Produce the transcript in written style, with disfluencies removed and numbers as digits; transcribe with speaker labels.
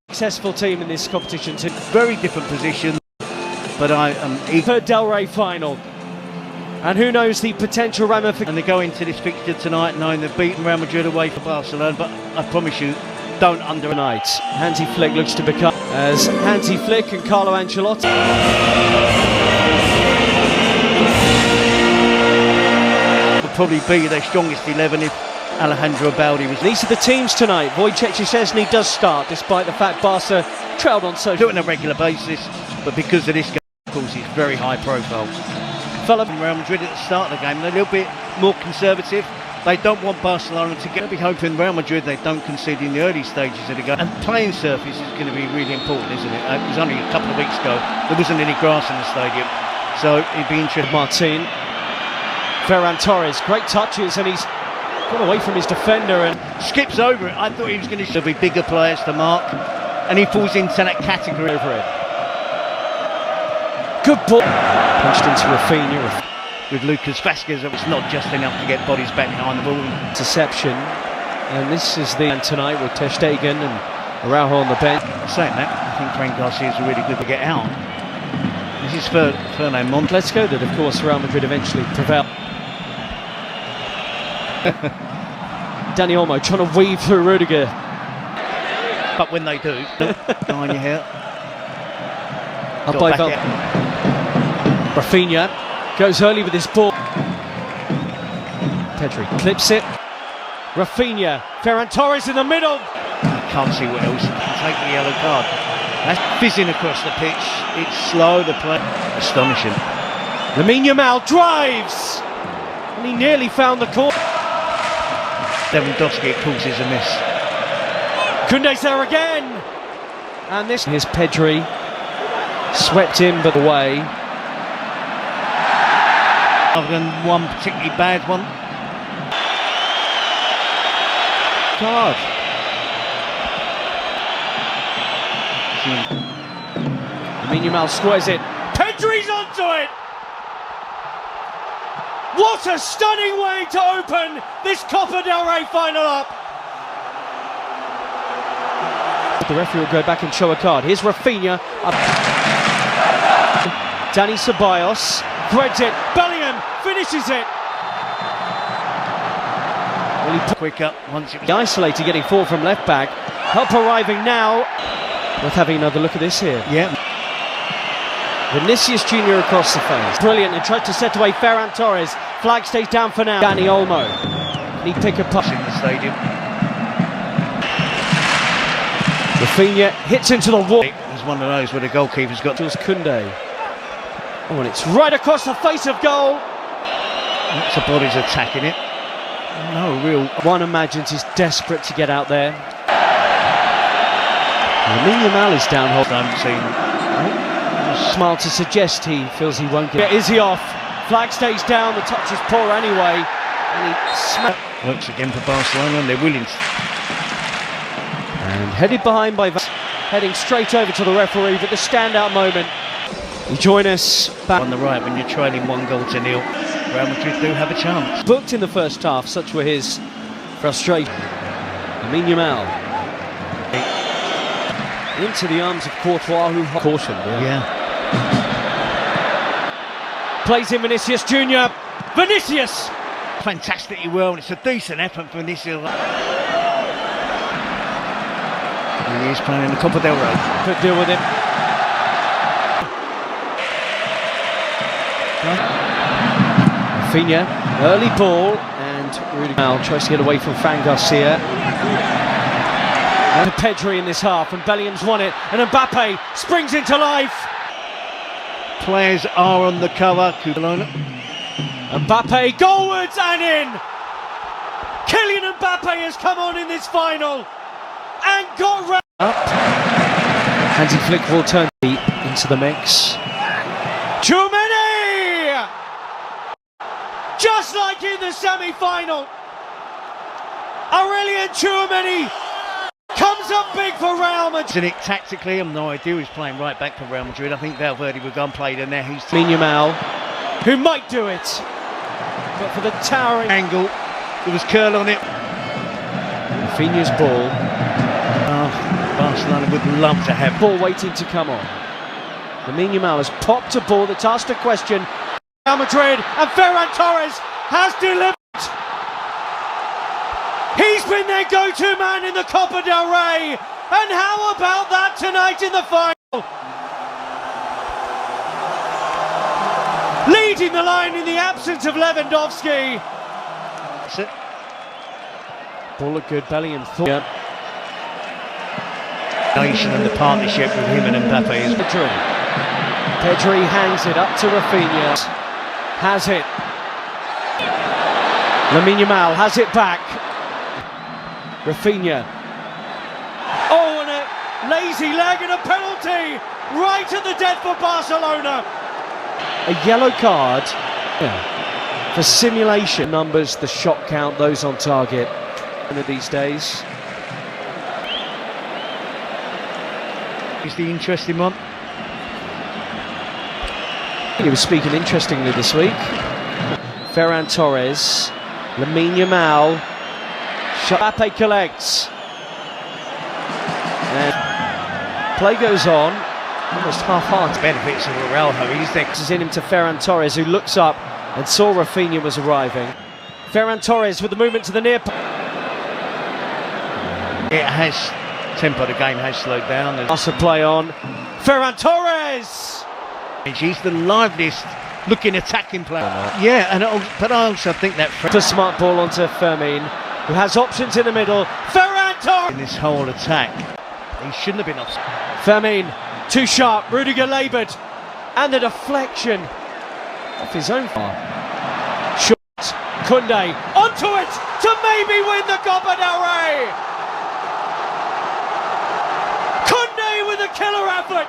Speaker 1: Successful team in this competition too.
Speaker 2: Very different position, but I am eager.
Speaker 1: Del Rey final. And who knows the potential ramifications.
Speaker 2: And they go into this fixture tonight knowing they've beaten Real Madrid away for Barcelona, but I promise you, don't
Speaker 1: underestimate. Hansi Flick looks to become as Hansi Flick and Carlo Ancelotti.
Speaker 2: Would probably be their strongest 11 if Alejandro Baldi was.
Speaker 1: These are the teams tonight. Wojciech Szczesny does start, despite the fact Barca trailed on social.
Speaker 2: Do it on a regular basis, but because of this game, of course, it's very high profile. Real Madrid at the start of the game, they're a little bit more conservative. They don't want Barcelona to get. They'll be hoping Real Madrid they don't concede in the early stages of the game. And playing surface is going to be really important, isn't it? It was only a couple of weeks ago. There wasn't any grass in the stadium, so it'd be interesting.
Speaker 1: Martin, Ferran Torres, great touches, and he's got away from his defender and
Speaker 2: skips over it. I thought he was going to be bigger players to mark, and he falls into that category
Speaker 1: over it. Good ball. Punched into Rafinha.
Speaker 2: With Lucas Vázquez, it's not just enough to get bodies back behind the ball.
Speaker 1: Interception. And this is the end tonight with Ter Stegen and Araujo on the bench.
Speaker 2: Saying that, I think Frank Garcia is really good to get out. This is Fernand Montes.
Speaker 1: Let's go that, of course, Real Madrid eventually prevail. Dani Olmo trying to weave through Rudiger.
Speaker 2: But when they do, behind your hair.
Speaker 1: Up by Rafinha goes early with his ball. Pedri clips it. Rafinha, Ferran Torres in the middle.
Speaker 2: I can't see what else can take the yellow card. That's fizzing across the pitch. It's slow, the play. Astonishing.
Speaker 1: Lamine Yamal drives! And he nearly found the corner.
Speaker 2: Lewandowski, of course, is a miss.
Speaker 1: Koundé's there again! And this... Here's Pedri. Swept in, but away.
Speaker 2: Other than one particularly bad one.
Speaker 1: God. Lamine Yamal squares it. Pedri's onto it! What a stunning way to open this Copa del Rey final up! The referee will go back and show a card. Here's Rafinha. Dani Ceballos threads it. Bellingham finishes it.
Speaker 2: Well, he quick up once it was
Speaker 1: isolated, getting forward from left back. Help arriving now. Worth having another look at this here.
Speaker 2: Yeah.
Speaker 1: Vinicius Junior across the face. Brilliant, and tried to set away Ferran Torres. Flag stays down for now. Dani Olmo. Can he pick a push
Speaker 2: in the stadium?
Speaker 1: Rafinha hits into the wall.
Speaker 2: It's one of those where the goalkeeper's got.
Speaker 1: Jules Koundé. Oh, and it's right across the face of goal.
Speaker 2: Lots of bodies attacking it. No real.
Speaker 1: One imagines he's desperate to get out there. Lamine Yamal is down.
Speaker 2: I haven't seen.
Speaker 1: Smile to suggest he feels he won't get. Is he off? Flag stays down. The touch is poor anyway, and he
Speaker 2: works again for Barcelona, and they're willing.
Speaker 1: And headed behind by heading straight over to the referee, but the standout moment. You join us back
Speaker 2: on the right when you're trailing 1-0. Real Madrid do have a chance.
Speaker 1: Booked in the first half, such were his frustration. Lamine Yamal into the arms of Courtois, who caution.
Speaker 2: Yeah.
Speaker 1: Plays in Vinicius Junior. Vinicius!
Speaker 2: Fantastically well, it's a decent effort for Vinicius. And he's playing in the Copa del Rey.
Speaker 1: Could deal with him. Rafinha, early ball, and Rudiger tries to get away from Fran Garcia. And Pedri in this half, and Bellingham's won it, and Mbappe springs into life.
Speaker 2: Players are on the cover. Barcelona.
Speaker 1: Mbappe goalwards and in. Kylian Mbappe has come on in this final and got round up. Hansi Flick will turn into the mix. Too many! Just like in the semi-final, Aurelien Tchouameni comes up big for Real Madrid.
Speaker 2: Isn't it tactically? I've no idea. He's playing right back for Real Madrid. I think Valverde will go and play there. He's
Speaker 1: Lamine Yamal, who might do it, but for the towering
Speaker 2: angle, there was curl on it.
Speaker 1: Rafinha's ball.
Speaker 2: Barcelona would love to have.
Speaker 1: Ball waiting to come on. Lamine Yamal has popped a ball that's asked a question. Real Madrid, and Ferran Torres has delivered. He's been their go-to man in the Copa del Rey. And how about that tonight in the final? Leading the line in the absence of Lewandowski.
Speaker 2: That's it.
Speaker 1: Ball looked good, Bellingham thought. Yeah.
Speaker 2: And the partnership with him and Mbappe is.
Speaker 1: Pedri hands it up to Rafinha. Has it. Lamine Yamal has it back. Rafinha. Oh, and a lazy leg and a penalty right at the death for Barcelona. A yellow card for simulation. Numbers, the shot count, those on target. One of these days.
Speaker 2: Is the interesting one.
Speaker 1: He was speaking interestingly this week. Ferran Torres, Lamine Yamal, Mbappe collects. And play goes on, almost half-hearted.
Speaker 2: Benefits of Araujo, he's there.
Speaker 1: This is in him to Ferran Torres, who looks up and saw Rafinha was arriving. Ferran Torres with the movement to the near.
Speaker 2: It has tempo, the game has slowed down.
Speaker 1: Pass a play on. Ferran Torres!
Speaker 2: He's the liveliest looking attacking player. Yeah, but I also think that
Speaker 1: a smart ball onto Fermin, who has options in the middle. Ferran Torres!
Speaker 2: In this whole attack, he shouldn't have been offside.
Speaker 1: Fermin, too sharp, Rudiger laboured, and the deflection off his own far. Short, Koundé, onto it to maybe win the Copa del Rey! Koundé with a killer effort!